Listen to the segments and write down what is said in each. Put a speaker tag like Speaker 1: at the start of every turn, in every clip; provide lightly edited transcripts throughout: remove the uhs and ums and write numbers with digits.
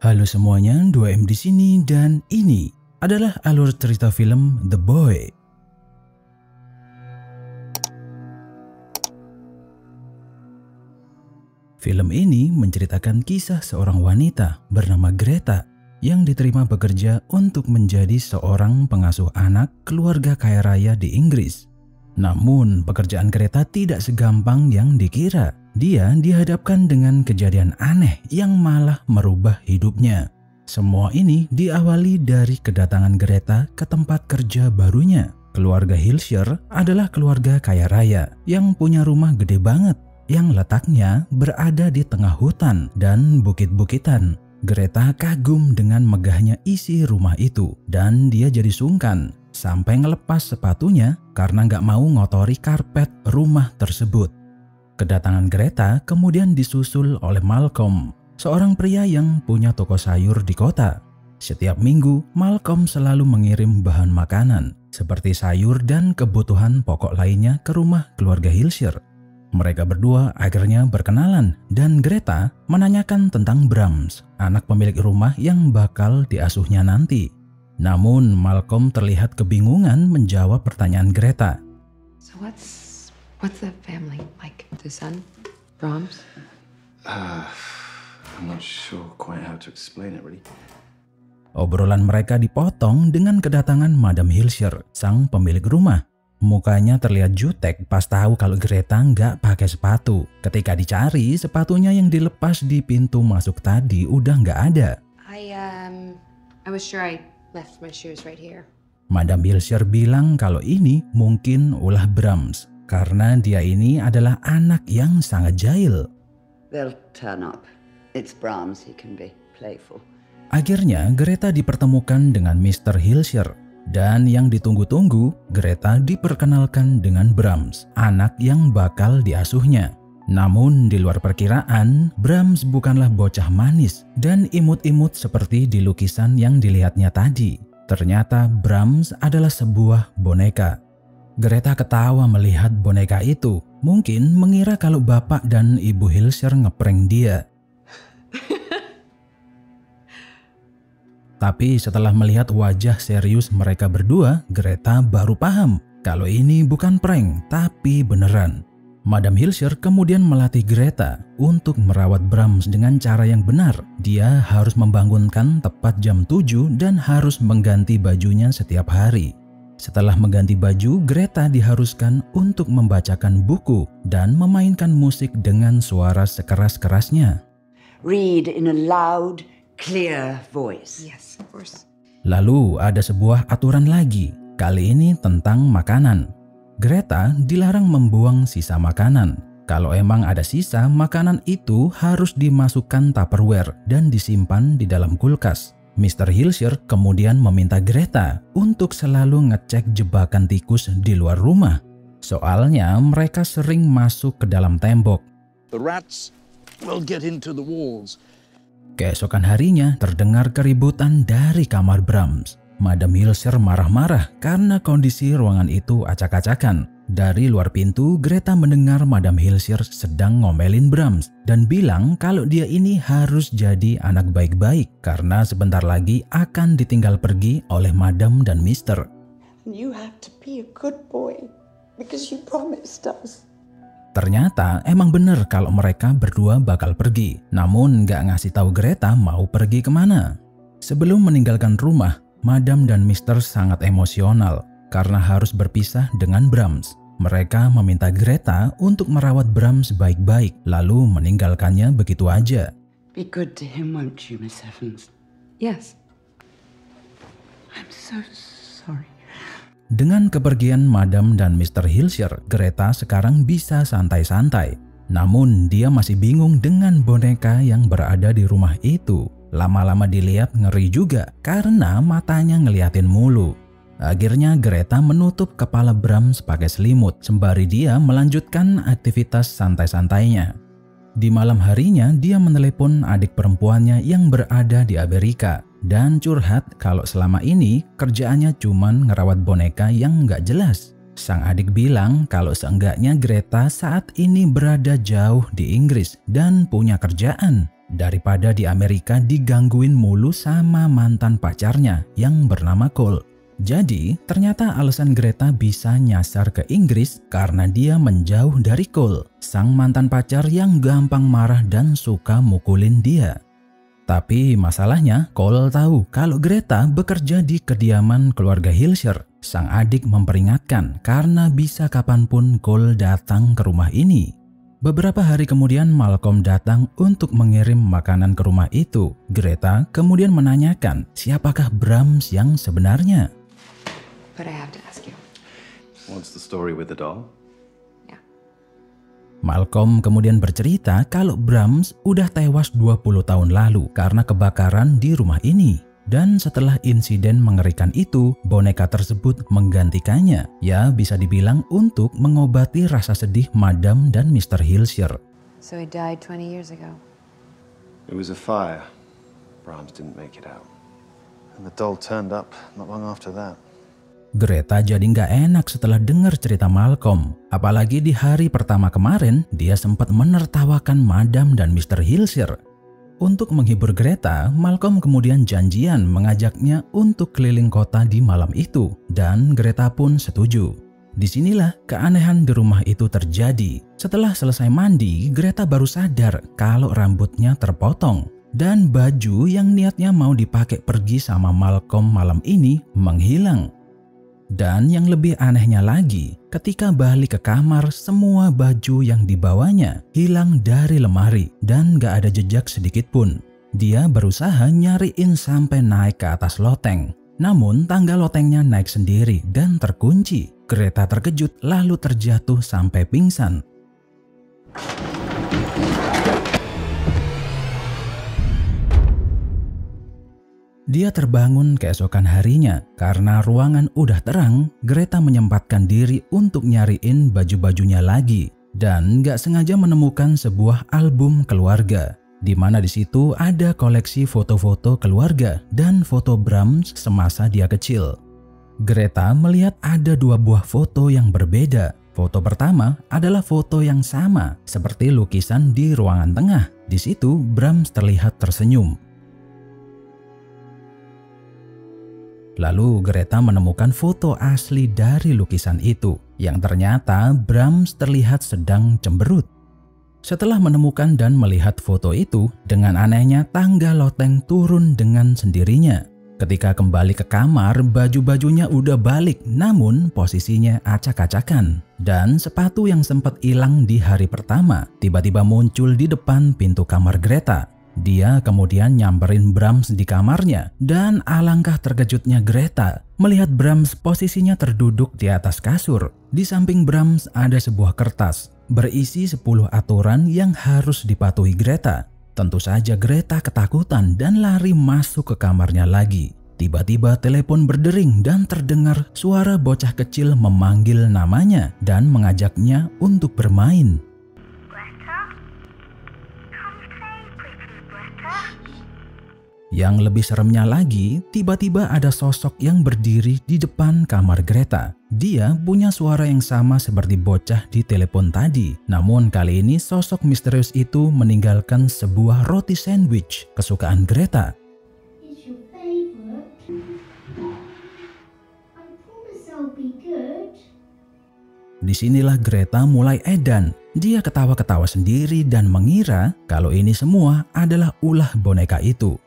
Speaker 1: Halo semuanya, 2M di sini dan ini adalah alur cerita film The Boy. Film ini menceritakan kisah seorang wanita bernama Greta yang diterima bekerja untuk menjadi seorang pengasuh anak keluarga kaya raya di Inggris. Namun, pekerjaan Greta tidak segampang yang dikira. Dia dihadapkan dengan kejadian aneh yang malah merubah hidupnya. Semua ini diawali dari kedatangan Greta ke tempat kerja barunya. Keluarga Hilshire adalah keluarga kaya raya yang punya rumah gede banget yang letaknya berada di tengah hutan dan bukit-bukitan. Greta kagum dengan megahnya isi rumah itu dan dia jadi sungkan sampai ngelepas sepatunya karena nggak mau ngotori karpet rumah tersebut. Kedatangan Greta kemudian disusul oleh Malcolm, seorang pria yang punya toko sayur di kota. Setiap minggu, Malcolm selalu mengirim bahan makanan seperti sayur dan kebutuhan pokok lainnya ke rumah keluarga Hilshire. Mereka berdua akhirnya berkenalan dan Greta menanyakan tentang Brahms, anak pemilik rumah yang bakal diasuhnya nanti. Namun Malcolm terlihat kebingungan menjawab pertanyaan Greta.
Speaker 2: So what's the family like? The son, Brahms?
Speaker 3: I'm not sure quite how to explain it really.
Speaker 1: Obrolan mereka dipotong dengan kedatangan Madam Hilshire, sang pemilik rumah. Mukanya terlihat jutek pas tahu kalau Greta nggak pakai sepatu. Ketika dicari, sepatunya yang dilepas di pintu masuk tadi udah nggak ada.
Speaker 2: I was sure I left my shoes right here.
Speaker 1: Madam Hilshire bilang kalau ini mungkin ulah Brahms karena dia ini adalah anak yang sangat jahil.
Speaker 4: They'll turn up. It's Brahms, he can be playful.
Speaker 1: Akhirnya Greta dipertemukan dengan Mr. Hilshire. Dan yang ditunggu-tunggu, Greta diperkenalkan dengan Brahms, anak yang bakal diasuhnya. Namun di luar perkiraan, Brahms bukanlah bocah manis dan imut-imut seperti di lukisan yang dilihatnya tadi. Ternyata Brahms adalah sebuah boneka. Greta ketawa melihat boneka itu, mungkin mengira kalau bapak dan ibu Hilshire ngeprank dia. Tapi setelah melihat wajah serius mereka berdua, Greta baru paham kalau ini bukan prank, tapi beneran. Madam Hilshire kemudian melatih Greta untuk merawat Brahms dengan cara yang benar. Dia harus membangunkan tepat jam 7 dan harus mengganti bajunya setiap hari. Setelah mengganti baju, Greta diharuskan untuk membacakan buku dan memainkan musik dengan suara sekeras-kerasnya.
Speaker 4: Read in a loud, clear voice.
Speaker 2: Yes, of course.
Speaker 1: Lalu ada sebuah aturan lagi, kali ini tentang makanan. Greta dilarang membuang sisa makanan. Kalau emang ada sisa, makanan itu harus dimasukkan Tupperware dan disimpan di dalam kulkas. Mr. Hilshire kemudian meminta Greta untuk selalu ngecek jebakan tikus di luar rumah. Soalnya mereka sering masuk ke dalam tembok.
Speaker 5: The rats will get into the walls.
Speaker 1: Keesokan harinya terdengar keributan dari kamar Brahms. Madam Hilshire marah-marah karena kondisi ruangan itu acak-acakan. Dari luar pintu, Greta mendengar Madam Hilshire sedang ngomelin Brahms dan bilang kalau dia ini harus jadi anak baik-baik karena sebentar lagi akan ditinggal pergi oleh Madam dan Mister.
Speaker 6: You have to be a good boy because you promised us.
Speaker 1: Ternyata emang bener kalau mereka berdua bakal pergi, namun nggak ngasih tahu Greta mau pergi kemana. Sebelum meninggalkan rumah, Madam dan Mister sangat emosional karena harus berpisah dengan Brahms. Mereka meminta Greta untuk merawat Brahms baik-baik, lalu meninggalkannya begitu aja.
Speaker 4: Be good to him, won't you, Miss Evans?
Speaker 2: Yes.
Speaker 4: I'm so sorry.
Speaker 1: Dengan kepergian Madam dan Mr. Hilshire, Greta sekarang bisa santai-santai. Namun dia masih bingung dengan boneka yang berada di rumah itu. Lama-lama dilihat ngeri juga karena matanya ngeliatin mulu. Akhirnya Greta menutup kepala Brahms pakai selimut sembari dia melanjutkan aktivitas santai-santainya. Di malam harinya dia menelepon adik perempuannya yang berada di Amerika dan curhat kalau selama ini kerjaannya cuman ngerawat boneka yang nggak jelas. Sang adik bilang kalau seenggaknya Greta saat ini berada jauh di Inggris dan punya kerjaan. daripada di Amerika digangguin mulu sama mantan pacarnya yang bernama Cole. Jadi, ternyata alasan Greta bisa nyasar ke Inggris karena dia menjauh dari Cole, sang mantan pacar yang gampang marah dan suka mukulin dia. Tapi masalahnya, Cole tahu kalau Greta bekerja di kediaman keluarga Hilscher. Sang adik memperingatkan karena bisa kapanpun Cole datang ke rumah ini. Beberapa hari kemudian Malcolm datang untuk mengirim makanan ke rumah itu. Greta kemudian menanyakan siapakah Brahms yang sebenarnya.
Speaker 2: But I have to ask you.
Speaker 3: What's the story with the doll?
Speaker 2: Yeah.
Speaker 1: Malcolm kemudian bercerita kalau Brahms udah tewas 20 tahun lalu karena kebakaran di rumah ini. Dan setelah insiden mengerikan itu, boneka tersebut menggantikannya. Ya, bisa dibilang untuk mengobati rasa sedih Madam dan Mr. Hilscher.
Speaker 2: So he died 20 years ago.
Speaker 3: It was a fire. Brahms didn't make it out. And the doll turned up not long after that.
Speaker 1: Greta jadi nggak enak setelah dengar cerita Malcolm. Apalagi di hari pertama kemarin, dia sempat menertawakan Madam dan Mr. Hilscher. Untuk menghibur Greta, Malcolm kemudian janjian mengajaknya untuk keliling kota di malam itu, dan Greta pun setuju. Disinilah keanehan di rumah itu terjadi. Setelah selesai mandi, Greta baru sadar kalau rambutnya terpotong, dan baju yang niatnya mau dipakai pergi sama Malcolm malam ini menghilang. Dan yang lebih anehnya lagi, ketika balik ke kamar, semua baju yang dibawanya hilang dari lemari dan gak ada jejak sedikit pun. Dia berusaha nyariin sampai naik ke atas loteng. Namun tangga lotengnya naik sendiri dan terkunci. Greta terkejut lalu terjatuh sampai pingsan. Dia terbangun keesokan harinya. Karena ruangan udah terang, Greta menyempatkan diri untuk nyariin baju-bajunya lagi. Dan gak sengaja menemukan sebuah album keluarga, di mana di situ ada koleksi foto-foto keluarga dan foto Brahms semasa dia kecil. Greta melihat ada dua buah foto yang berbeda. Foto pertama adalah foto yang sama seperti lukisan di ruangan tengah. Di situ Brahms terlihat tersenyum. Lalu Greta menemukan foto asli dari lukisan itu, yang ternyata Brahms terlihat sedang cemberut. Setelah menemukan dan melihat foto itu, dengan anehnya tangga loteng turun dengan sendirinya. Ketika kembali ke kamar, baju-bajunya udah balik, namun posisinya acak-acakan. Dan sepatu yang sempat hilang di hari pertama, tiba-tiba muncul di depan pintu kamar Greta. Dia kemudian nyamperin Brahms di kamarnya, dan alangkah terkejutnya Greta melihat Brahms posisinya terduduk di atas kasur. Di samping Brahms ada sebuah kertas berisi 10 aturan yang harus dipatuhi Greta. Tentu saja Greta ketakutan dan lari masuk ke kamarnya lagi. Tiba-tiba telepon berdering dan terdengar suara bocah kecil memanggil namanya dan mengajaknya untuk bermain. Yang lebih seremnya lagi, tiba-tiba ada sosok yang berdiri di depan kamar Greta. Dia punya suara yang sama seperti bocah di telepon tadi. Namun kali ini sosok misterius itu meninggalkan sebuah roti sandwich kesukaan Greta.
Speaker 7: It's your favorite. I promise I'll be good.
Speaker 1: Disinilah Greta mulai edan. Dia ketawa-ketawa sendiri dan mengira kalau ini semua adalah ulah boneka itu.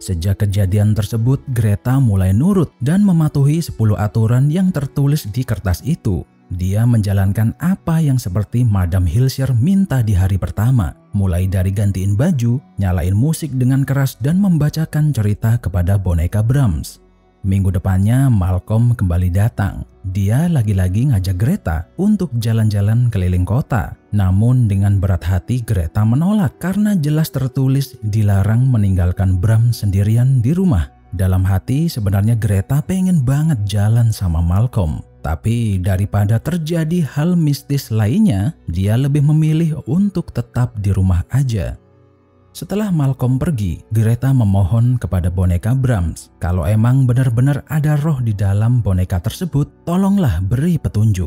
Speaker 1: Sejak kejadian tersebut, Greta mulai nurut dan mematuhi 10 aturan yang tertulis di kertas itu. Dia menjalankan apa yang seperti Madam Hilscher minta di hari pertama, mulai dari gantiin baju, nyalain musik dengan keras, dan membacakan cerita kepada boneka Brahms. Minggu depannya, Malcolm kembali datang. Dia lagi-lagi ngajak Greta untuk jalan-jalan keliling kota. Namun dengan berat hati Greta menolak karena jelas tertulis dilarang meninggalkan Brahms sendirian di rumah. Dalam hati sebenarnya Greta pengen banget jalan sama Malcolm. Tapi daripada terjadi hal mistis lainnya, dia lebih memilih untuk tetap di rumah aja. Setelah Malcolm pergi, Greta memohon kepada boneka Brahms, kalau emang benar-benar ada roh di dalam boneka tersebut, tolonglah beri petunjuk.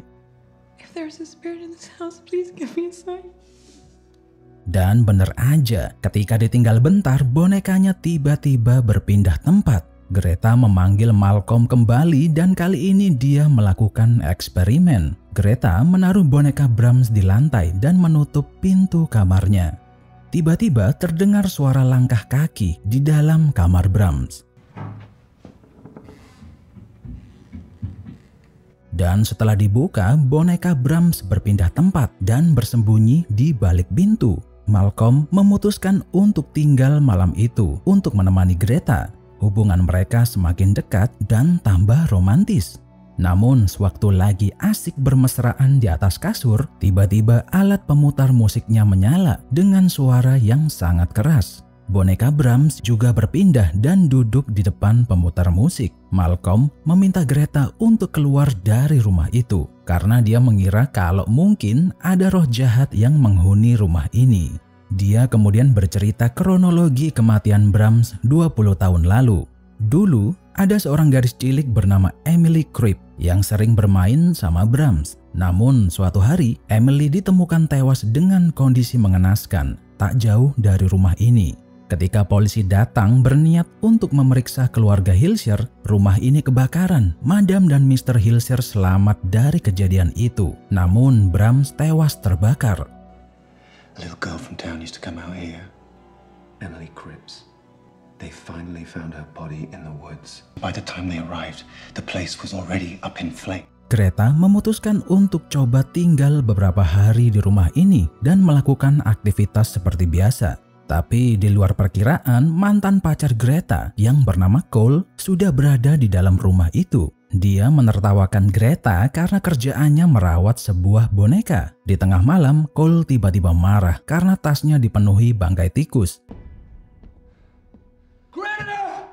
Speaker 2: there's a spirit in this house, please give me a sign.
Speaker 1: Dan bener aja, ketika ditinggal bentar, bonekanya tiba-tiba berpindah tempat. Greta memanggil Malcolm kembali dan kali ini dia melakukan eksperimen. Greta menaruh boneka Brahms di lantai dan menutup pintu kamarnya. Tiba-tiba terdengar suara langkah kaki di dalam kamar Brahms. Dan setelah dibuka, boneka Brahms berpindah tempat dan bersembunyi di balik pintu. Malcolm memutuskan untuk tinggal malam itu untuk menemani Greta. Hubungan mereka semakin dekat dan tambah romantis. Namun, sewaktu lagi asik bermesraan di atas kasur, tiba-tiba alat pemutar musiknya menyala dengan suara yang sangat keras. Boneka Brahms juga berpindah dan duduk di depan pemutar musik. Malcolm meminta Greta untuk keluar dari rumah itu karena dia mengira kalau mungkin ada roh jahat yang menghuni rumah ini. Dia kemudian bercerita kronologi kematian Brahms 20 tahun lalu. Dulu, ada seorang gadis cilik bernama Emily Cribb yang sering bermain sama Brahms. Namun, suatu hari Emily ditemukan tewas dengan kondisi mengenaskan tak jauh dari rumah ini. Ketika polisi datang berniat untuk memeriksa keluarga Hilscher, rumah ini kebakaran. Madam dan Mr. Hilscher selamat dari kejadian itu. Namun Brahms tewas terbakar.
Speaker 3: A little girl from town used to come out here. Emily Cribbs. They finally found her body in the woods. By the time they arrived, the place was already up in flames.
Speaker 1: Greta memutuskan untuk coba tinggal beberapa hari di rumah ini dan melakukan aktivitas seperti biasa. Tapi di luar perkiraan, mantan pacar Greta yang bernama Cole sudah berada di dalam rumah itu. Dia menertawakan Greta karena kerjaannya merawat sebuah boneka. Di tengah malam, Cole tiba-tiba marah karena tasnya dipenuhi bangkai tikus. Greta!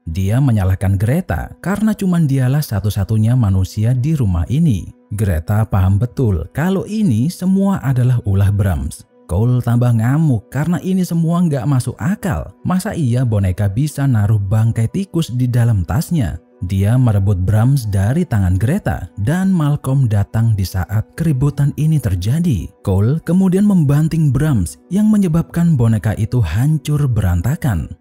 Speaker 1: Dia menyalahkan Greta karena cuma dialah satu-satunya manusia di rumah ini. Greta paham betul kalau ini semua adalah ulah Brahms. Cole tambah ngamuk karena ini semua nggak masuk akal. Masa iya boneka bisa naruh bangkai tikus di dalam tasnya? Dia merebut Brahms dari tangan Greta dan Malcolm datang di saat keributan ini terjadi. Cole kemudian membanting Brahms yang menyebabkan boneka itu hancur berantakan.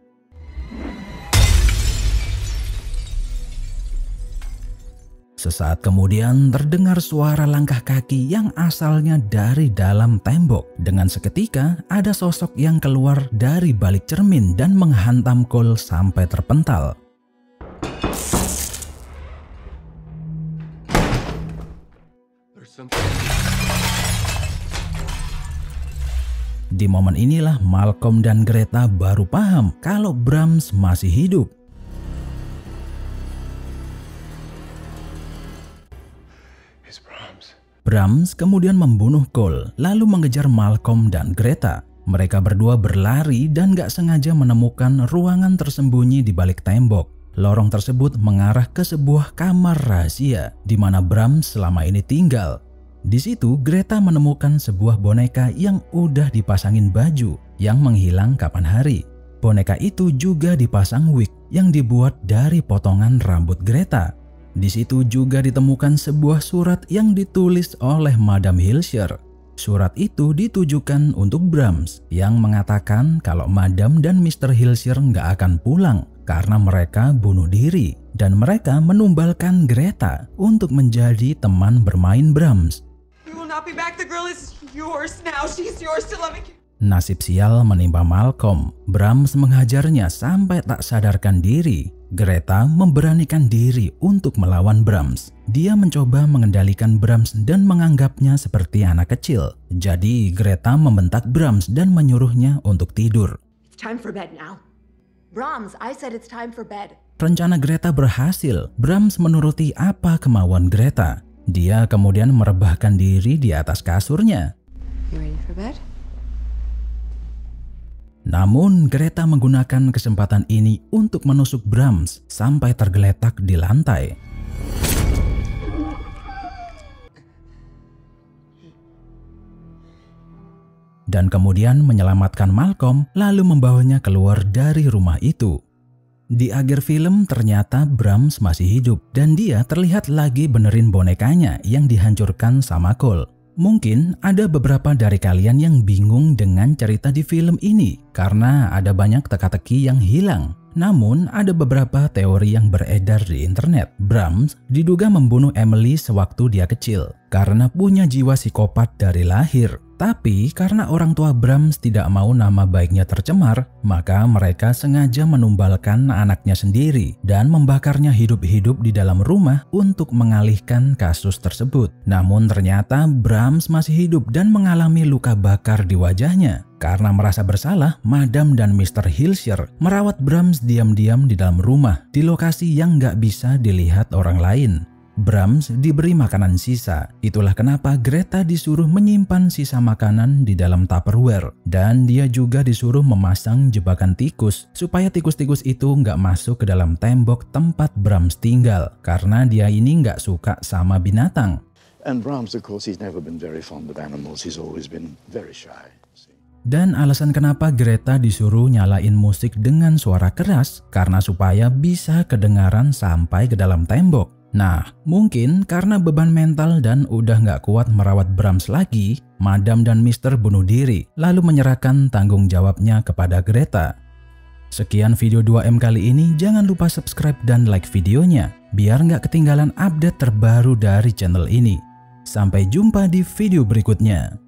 Speaker 1: Sesaat kemudian terdengar suara langkah kaki yang asalnya dari dalam tembok. Dengan seketika ada sosok yang keluar dari balik cermin dan menghantam Cole sampai terpental. Di momen inilah Malcolm dan Greta baru paham kalau Brahms masih hidup. Brahms kemudian membunuh Cole, lalu mengejar Malcolm dan Greta. Mereka berdua berlari dan gak sengaja menemukan ruangan tersembunyi di balik tembok. Lorong tersebut mengarah ke sebuah kamar rahasia di mana Brahms selama ini tinggal. Di situ Greta menemukan sebuah boneka yang udah dipasangin baju yang menghilang kapan hari. Boneka itu juga dipasang wig yang dibuat dari potongan rambut Greta. Di situ juga ditemukan sebuah surat yang ditulis oleh Madam Hilscher. Surat itu ditujukan untuk Brahms yang mengatakan kalau Madam dan Mr. Hilscher nggak akan pulang karena mereka bunuh diri dan mereka menumbalkan Greta untuk menjadi teman bermain Brahms. Nasib sial menimpa Malcolm. Brahms menghajarnya sampai tak sadarkan diri. Greta memberanikan diri untuk melawan Brahms. Dia mencoba mengendalikan Brahms dan menganggapnya seperti anak kecil. Jadi Greta membentak Brahms dan menyuruhnya untuk tidur.
Speaker 8: It's time for bed now. Brahms, I said it's time for bed.
Speaker 1: Rencana Greta berhasil. Brahms menuruti apa kemauan Greta. Dia kemudian merebahkan diri di atas kasurnya.
Speaker 2: You ready for bed?
Speaker 1: Namun Greta menggunakan kesempatan ini untuk menusuk Brahms sampai tergeletak di lantai. Dan kemudian menyelamatkan Malcolm lalu membawanya keluar dari rumah itu. Di akhir film ternyata Brahms masih hidup dan dia terlihat lagi benerin bonekanya yang dihancurkan sama Cole. Mungkin ada beberapa dari kalian yang bingung dengan cerita di film ini karena ada banyak teka-teki yang hilang. Namun ada beberapa teori yang beredar di internet. Brahms diduga membunuh Emily sewaktu dia kecil karena punya jiwa psikopat dari lahir. Tapi karena orang tua Brahms tidak mau nama baiknya tercemar, maka mereka sengaja menumbalkan anaknya sendiri dan membakarnya hidup-hidup di dalam rumah untuk mengalihkan kasus tersebut. Namun ternyata Brahms masih hidup dan mengalami luka bakar di wajahnya. Karena merasa bersalah, Madam dan Mr. Hilscher merawat Brahms diam-diam di dalam rumah di lokasi yang nggak bisa dilihat orang lain. Brahms diberi makanan sisa. Itulah kenapa Greta disuruh menyimpan sisa makanan di dalam Tupperware. Dan dia juga disuruh memasang jebakan tikus supaya tikus-tikus itu nggak masuk ke dalam tembok tempat Brahms tinggal. Karena dia ini nggak suka sama binatang.
Speaker 5: And Brahms, of course, he's never been very fond of animals. He's always been very shy.
Speaker 1: Dan alasan kenapa Greta disuruh nyalain musik dengan suara keras karena supaya bisa kedengaran sampai ke dalam tembok. Nah, mungkin karena beban mental dan udah nggak kuat merawat Brahms lagi, Madam dan Mr. bunuh diri lalu menyerahkan tanggung jawabnya kepada Greta. Sekian video 2M kali ini, jangan lupa subscribe dan like videonya biar nggak ketinggalan update terbaru dari channel ini. Sampai jumpa di video berikutnya.